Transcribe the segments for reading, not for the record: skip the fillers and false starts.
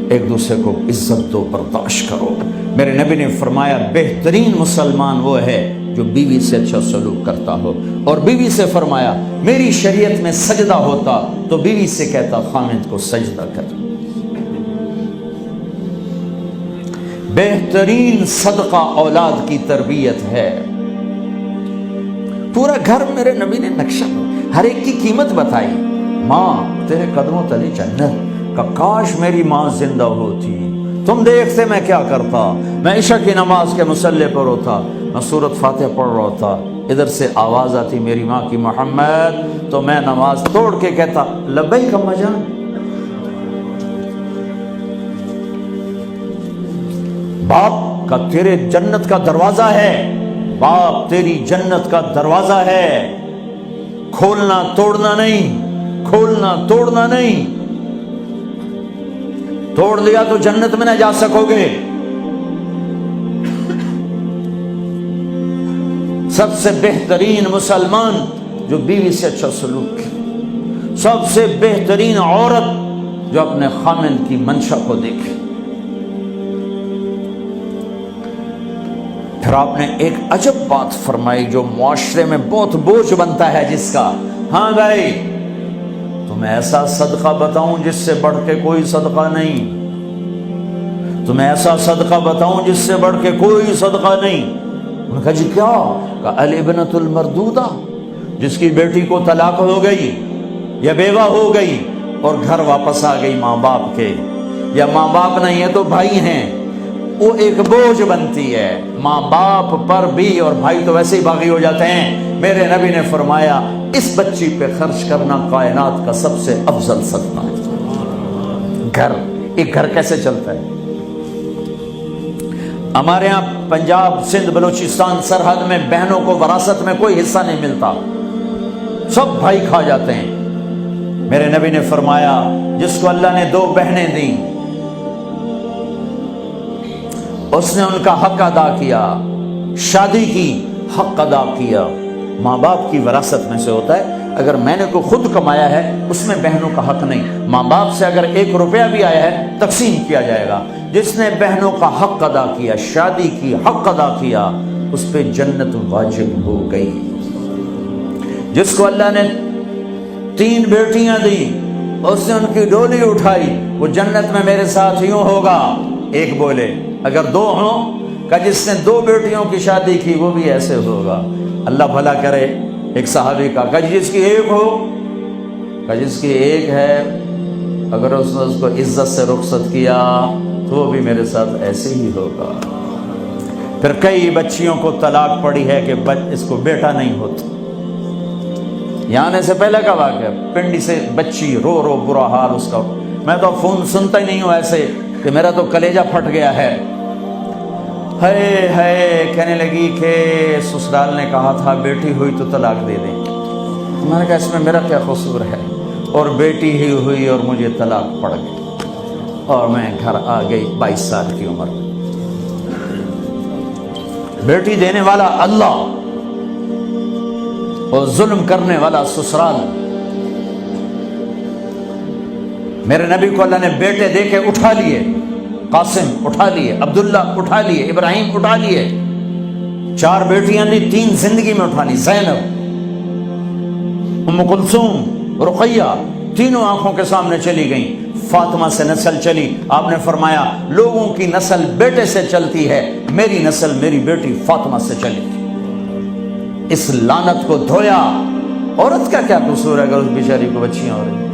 ایک دوسرے کو عزت دو، برداشت کرو۔ میرے نبی نے فرمایا بہترین مسلمان وہ ہے جو بیوی سے اچھا سلوک کرتا ہو، اور بیوی سے فرمایا میری شریعت میں سجدہ ہوتا تو بیوی سے کہتا خامند کو سجدہ کر۔ بہترین صدقہ اولاد کی تربیت ہے۔ پورا گھر میرے نبی نے نقشہ، ہر ایک کی قیمت بتائی۔ ماں تیرے قدموں تلے جنت، کہ کاش میری ماں زندہ ہوتی، تم دیکھتے میں کیا کرتا، میں عشاء کی نماز کے مصلی پر ہوتا، میں سورۃ فاتحہ پڑھ رہا ہوتا، ادھر سے آواز آتی میری ماں کی محمد، تو میں نماز توڑ کے کہتا لبیک اماں جان۔ باپ کا تیرے جنت کا دروازہ ہے، باپ تیری جنت کا دروازہ ہے، کھولنا توڑنا نہیں، کھولنا توڑنا نہیں، توڑ لیا تو جنت میں نہ جا سکو گے۔ سب سے بہترین مسلمان جو بیوی سے اچھا سلوک کرے، سب سے بہترین عورت جو اپنے خامند کی منشا کو دیکھے۔ پھر آپ نے ایک عجب بات فرمائی جو معاشرے میں بہت بوجھ بنتا ہے جس کا، ہاں بھائی تمہیں ایسا صدقہ بتاؤں جس سے بڑھ کے کوئی صدقہ نہیں، تمہیں ایسا صدقہ بتاؤں جس سے بڑھ کے کوئی صدقہ نہیں۔ انہوں نے کہا جی کیا؟ کہ الابنۃ المردودہ، جس کی بیٹی کو طلاق ہو گئی یا بیوہ ہو گئی اور گھر واپس آ گئی ماں باپ کے، یا ماں باپ نہیں ہے تو بھائی ہیں، وہ ایک بوجھ بنتی ہے ماں باپ پر بھی، اور بھائی تو ویسے ہی باغی ہو جاتے ہیں۔ میرے نبی نے فرمایا اس بچی پہ خرچ کرنا کائنات کا سب سے افضل صدقہ ہے۔ گھر، ایک گھر کیسے چلتا ہے؟ ہمارے ہاں پنجاب، سندھ، بلوچستان سرحد میں بہنوں کو وراثت میں کوئی حصہ نہیں ملتا، سب بھائی کھا جاتے ہیں۔ میرے نبی نے فرمایا جس کو اللہ نے 2 بہنیں دیں اس نے ان کا حق ادا کیا، شادی کی حق ادا کیا۔ ماں باپ کی وراثت میں سے ہوتا ہے، اگر میں نے کوئی خود کمایا ہے اس میں بہنوں کا حق نہیں، ماں باپ سے اگر 1 روپیہ بھی آیا ہے تقسیم کیا جائے گا۔ جس نے بہنوں کا حق ادا کیا، شادی کی حق ادا کیا، اس پہ جنت واجب ہو گئی۔ جس کو اللہ نے 3 بیٹیاں دی، اس نے ان کی ڈولی اٹھائی، وہ جنت میں میرے ساتھ یوں ہوگا۔ ایک بولے، اگر 2 ہوں، کہ جس نے 2 بیٹیوں کی شادی کی وہ بھی ایسے ہوگا۔ اللہ بھلا کرے۔ ایک صحابی کا، کہ جس کی 1 ہو، کہ جس کی 1 ہے، اگر اس نے اس کو عزت سے رخصت کیا تو وہ بھی میرے ساتھ ایسے ہی ہوگا۔ پھر کئی بچیوں کو طلاق پڑی ہے کہ اس کو بیٹا نہیں ہوتا۔ یہاں آنے سے پہلے کا واقعہ، پنڈی سے بچی رو رو برا حال اس کا، میں تو فون سنتا ہی نہیں ہوں ایسے کہ میرا تو کلیجہ پھٹ گیا ہے۔ ہے کہنے لگی کہ سسرال نے کہا تھا بیٹی ہوئی تو طلاق دے دیں۔ میں نے کہا اس میں میرا کیا قصور ہے، اور بیٹی ہی ہوئی اور مجھے طلاق پڑ گئی، اور میں گھر آ گئی 22 سال کی عمر میں۔ بیٹی دینے والا اللہ اور ظلم کرنے والا سسرال۔ میرے نبی کو اللہ نے بیٹے دے کے اٹھا لیے، قاسم اٹھا لیے، عبداللہ اٹھا لیے، ابراہیم اٹھا لیے، 4 بیٹیاں دی، 3 زندگی میں اٹھا لی، زینب، ام کلثوم، رقیہ، تینوں آنکھوں کے سامنے چلی گئیں۔ فاطمہ سے نسل چلی، آپ نے فرمایا لوگوں کی نسل بیٹے سے چلتی ہے، میری نسل میری بیٹی فاطمہ سے چلی۔ اس لعنت کو دھویا۔ عورت کا کیا قصور ہے اگر اس بیچاری کو بچیاں ہو رہی؟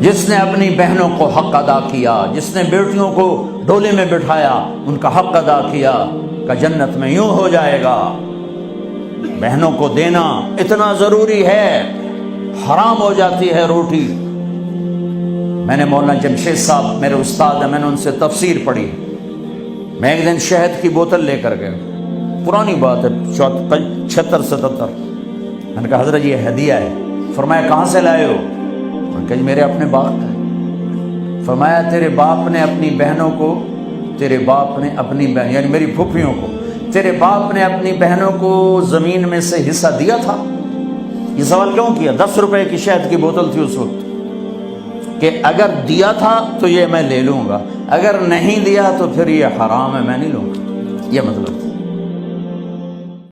جس نے اپنی بہنوں کو حق ادا کیا، جس نے بیٹیوں کو ڈولے میں بٹھایا، ان کا حق ادا کیا، کہ جنت میں یوں ہو جائے گا۔ بہنوں کو دینا اتنا ضروری ہے، حرام ہو جاتی ہے روٹی۔ میں نے مولانا جمشید صاحب میرے استاد ہیں، میں نے ان سے تفسیر پڑھی۔ میں ایک دن شہد کی بوتل لے کر گیا، پرانی بات ہے 76-77۔ میں نے کہا حضرت یہ ہدیہ ہے۔ فرمایا کہاں سے لائے ہو؟ میں نے کہا میرے اپنے باپ کا ہے۔ فرمایا تیرے باپ نے اپنی بہنوں کو، تیرے باپ نے اپنی بہن یعنی میری پھوپھیوں کو، تیرے باپ نے اپنی بہنوں کو زمین میں سے حصہ دیا تھا؟ یہ سوال کیوں کیا؟ 10 روپے کی شہد کی بوتل تھی اس وقت، کہ اگر دیا تھا تو یہ میں لے لوں گا، اگر نہیں دیا تو پھر یہ حرام ہے، میں نہیں لوں گا، یہ مطلب تھا۔